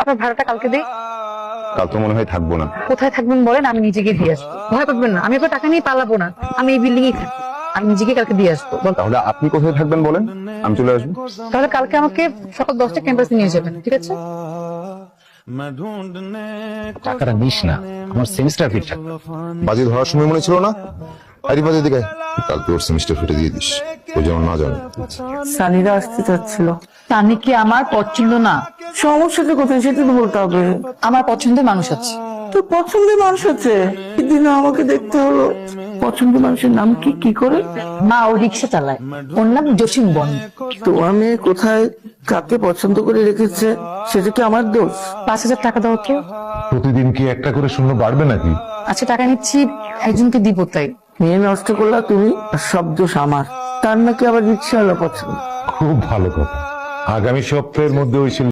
আপনার ভাড়াটা কালকে দিই। কাল তো মনে হয় থাকবো না। কোথায় থাকবেন বলেন, আমি নিজে গিয়ে দিয়ে আসবো। ভয় পাবেন না, আমি আপনার টাকা নিয়ে পালাবো না। আমি এই বিল্ডিং এই থাকি, আমি নিজেকে কালকে দিয়ে আসবো। তাহলে আপনি কোথায় থাকবেন বলেন, আমি চলে আসবো। তাহলে কালকে আমাকে সকাল 10টা ক্যাম্পাসে নিয়ে যাবেন, ঠিক আছে? টাকাটা নিস না, আমার সেমিস্টার ফি থাকবে। বাজি ধরার সময় মনে ছিল না? আরে বাজি দিকে কাল তোর সেমিস্টার ফিরে দিয়ে দিস, ও যেমন না জানে। সানিরা আসতে চাচ্ছিল। তানি কি আমার পছন্দ না? সমস্যাটা কোথায় সেটা তো বলতে হবে। আমার পছন্দের মানুষ আছে। তোর পছন্দের মানুষ আছে, সেদিন আমাকে দেখতে হলো। পছন্দের মানুষের নাম কি কি করে? মা ও রিক্সা চালায়, ওর নাম জসিম বন। তোমার মেয়ে কোথায় কাকে পছন্দ করে রেখেছে সেটা কি আমার দোষ? 5,000 টাকা দাও তো। প্রতিদিন কি একটা করে শূন্য বাড়বে নাকি? আচ্ছা টাকা নিচ্ছি, একজনকে দিব তাই। মেয়ে নষ্ট করলা তুমি, আর সব দোষ আমার। তার নাকি আবার রিক্সাওয়ালা পছন্দ। খুব ভালো কথা, আগামী সপ্তাহের মধ্যে ওই